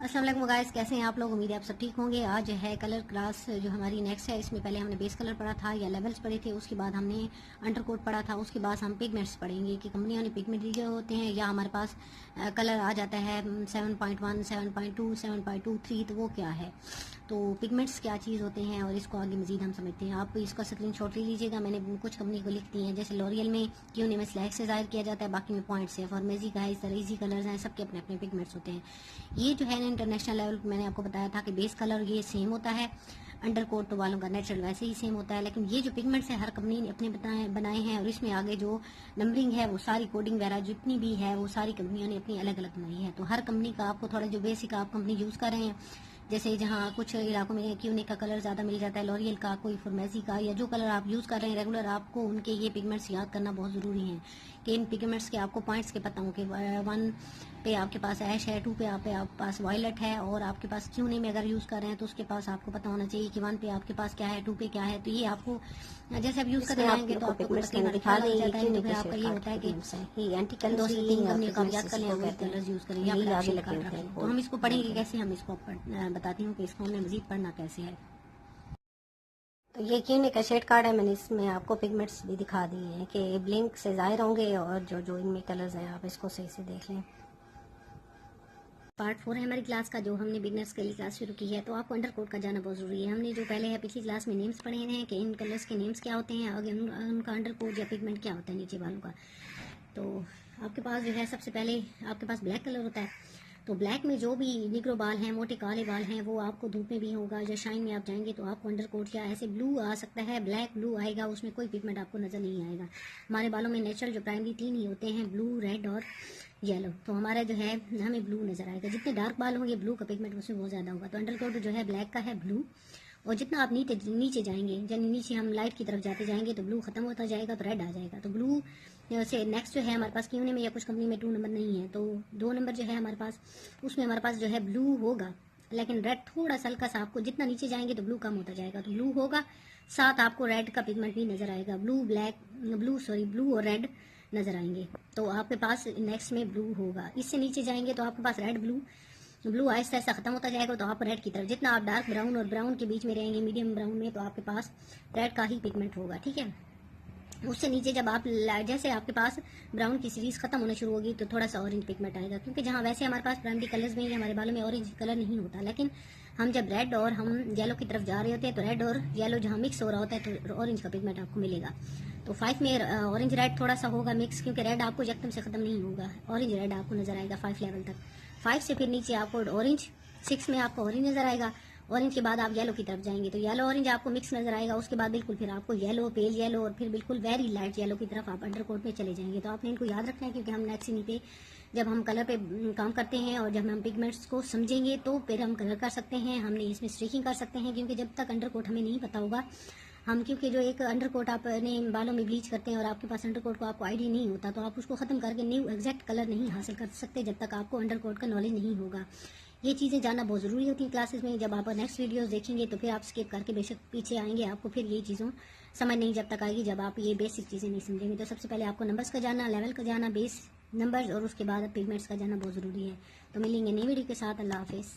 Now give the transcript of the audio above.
अस्सलाम वालेकुम गाइस, कैसे हैं आप लोग। उम्मीद है आप सब ठीक होंगे। आज है कलर क्लास जो हमारी नेक्स्ट है। इसमें पहले हमने बेस कलर पढ़ा था या लेवल्स पढ़े थे, उसके बाद हमने अंडरकोट पढ़ा था, उसके बाद हम पिगमेंट्स पढ़ेंगे कि कंपनियों ने पिगमेंट दिए होते हैं या हमारे पास कलर आ जाता है 7.1, 7.2, 7.23, तो वो क्या है, तो पिगमेंट्स क्या चीज़ होते हैं और इसको आगे मजीद हम समझते हैं। आप इसका स्क्रीनशॉट ले लीजिएगा। मैंने कुछ कंपनी को लिख दी है, जैसे लॉरियल में क्यों में स्लैग से ज़ाहिर किया जाता है, बाकी में पॉइंट्स है। फॉर्मेजी का है, इस तरह इजी कलर्स हैं, सबके अपने अपने पिगमेंट्स होते हैं। ये जो है ना इंटरनेशनल लेवल मैंने आपको बताया था कि बेस कलर ये सेम होता है, अंडर कोट वालों का नेचुरल वैसे ही सेम होता है, लेकिन ये जो पिगमेंट्स है हर कंपनी ने अपने बनाए हैं और इसमें आगे जो नंबरिंग है वो सारी कोडिंग वगैरह जितनी भी है वो सारी कंपनियों ने अपनी अलग अलग बनाई है। तो हर कंपनी का आपको थोड़ा जो बेसिक आप कंपनी यूज़ कर रहे हैं, जैसे जहाँ कुछ इलाकों में क्यूने का कलर ज़्यादा मिल जाता है, लॉरियल का, कोई फॉर्मेसी का, या जो कलर आप यूज़ कर रहे हैं रेगुलर, आपको उनके ये पिगमेंट्स याद करना बहुत ज़रूरी है कि इन पिगमेंट्स के आपको पॉइंट्स के पता हों कि 1 पे आपके पास ऐश है, 2 पे आपके पास वायलट है, और आपके पास क्यूने में अगर यूज़ कर रहे हैं तो उसके पास आपको पता होना चाहिए कि 1 पे आपके पास क्या है, 2 पे क्या है। तो ये आपको जैसे आप यूज़ करते जाएंगे तो आपको तकरीबन दिखा लग जाता है। तो फिर आपका ये होता है कि 2 से 3 कंपनी का याद कर लें, कलर्स यूज़ करें या तो हम इसको पढ़ेंगे कैसे, हम इसको बताती हूँ कि इसको हमें मजीद पढ़ना कैसे है। तो ये क्यों का शेड कार्ड है, मैंने इसमें आपको पिगमेंट्स भी दिखा दिए हैं कि ब्लिंक से ज़ाहिर होंगे और जो जो इनमें कलर्स हैं आप इसको सही से देख लें। पार्ट 4 है हमारी क्लास का, जो हमने बिगनर्स के लिए क्लास शुरू की है। तो आपको अंडर कोड का जाना बहुत ज़रूरी है। हमने जो पहले है पिछली क्लास में नेम्स पढ़े हैं कि इन कलर्स के नेम्स क्या होते हैं और उनका अंडर कोड या पिगमेंट क्या होता है नीचे बालों का। तो आपके पास जो है सबसे पहले आपके पास ब्लैक कलर होता है। तो ब्लैक में जो भी निग्रो बाल हैं, मोटे काले बाल हैं, वो आपको धूप में भी होगा, या शाइन में आप जाएंगे तो आपको अंडर कोट या ऐसे ब्लू आ सकता है, ब्लैक ब्लू आएगा, उसमें कोई पिगमेंट आपको नज़र नहीं आएगा। हमारे बालों में नेचुरल जो प्राइमरी 3 ही होते हैं, ब्लू, रेड और येलो। तो हमारा जो है हमें ब्लू नज़र आएगा। जितने डार्क बाल होंगे ब्लू का पिगमेंट उसमें बहुत ज़्यादा होगा। तो अंडर कोट जो है ब्लैक का है, ब्लू। और जितना आप नीचे जाएंगे, जब नीचे हम लाइट की तरफ जाते जाएंगे तो ब्लू खत्म होता जाएगा तो रेड आ जाएगा। तो ब्लू से नेक्स्ट जो है हमारे पास क्यों में या कुछ कंपनी में 2 नंबर नहीं है, तो 2 नंबर जो है हमारे पास, उसमें हमारे पास जो है ब्लू होगा, लेकिन रेड थोड़ा सा हल्का सा, आपको जितना नीचे जाएंगे तो ब्लू कम होता जाएगा, तो ब्लू होगा, साथ आपको रेड का पिगमेंट भी नजर आएगा। ब्लू और रेड नजर आएंगे। तो आपके पास नेक्स्ट में ब्लू होगा। इससे नीचे जाएंगे तो आपके पास रेड, ब्लू आहिस्ता आहिस्ता खत्म होता जाएगा। तो आप रेड की तरफ, जितना आप डार्क ब्राउन और ब्राउन के बीच में रहेंगे, मीडियम ब्राउन में, तो आपके पास रेड का ही पिगमेंट होगा। ठीक है। उससे नीचे जब आप जैसे आपके पास ब्राउन की सीरीज खत्म होना शुरू होगी तो थोड़ा सा ऑरेंज पिगमेंट आएगा, क्योंकि जहाँ वैसे हमारे पास प्राइमरी कलर्स में हमारे बालों में ऑरेंज कलर नहीं होता, लेकिन हम जब रेड और हम येलो की तरफ जा रहे होते हैं तो रेड और येलो जहाँ मिक्स हो रहा होता है तो ऑरेंज का पिगमेंट आपको मिलेगा। तो 5 में ऑरेंज रेड थोड़ा सा होगा मिक्स, क्योंकि रेड आपको एकदम से खत्म नहीं होगा, ऑरेंज रेड आपको नजर आएगा 5 लेवल तक। 5 से फिर नीचे आपको ऑरेंज, 6 में आपको ऑरेंज नजर आएगा। ऑरेंज के बाद आप येलो की तरफ जाएंगे तो येलो ऑरेंज आपको मिक्स नजर आएगा। उसके बाद बिल्कुल फिर आपको येलो, पेल येलो और फिर बिल्कुल वेरी लाइट येलो की तरफ आप अंडर कोट में चले जाएंगे। तो आपने इनको याद रखना है, क्योंकि हम नेक्स्ट इन्हीं पे जब हम कलर पे काम करते हैं और जब हम पिगमेंट्स को समझेंगे तो फिर हम कलर कर सकते हैं, हमने इसमें स्ट्रीकिंग कर सकते हैं। क्योंकि जब तक अंडर कोट हमें नहीं पता होगा, हम क्योंकि जो एक अंडर कोट आप अपने बालों में ब्लीच करते हैं और आपके पास अंडर कोट को आपको आइडिया नहीं होता, तो आप उसको खत्म करके न्यू एग्जैक्ट कलर नहीं हासिल कर सकते जब तक आपको अंडर कोट का नॉलेज नहीं होगा। ये चीज़ें जानना बहुत ज़रूरी होती हैं क्लासेस में। जब आप नेक्स्ट वीडियोस देखेंगे तो फिर आप स्किप करके बेशक पीछे आएंगे, आपको फिर ये चीज़ों समझ नहीं जब तक आएगी जब आप ये बेसिक चीज़ें नहीं समझेंगे। तो सबसे पहले आपको नंबर्स का जाना, लेवल का जाना, बेस नंबर्स, और उसके बाद पिगमेंट्स का जाना बहुत ज़रूरी है। तो मिलेंगे नई वीडियो के साथ। अल्लाह हाफिज़।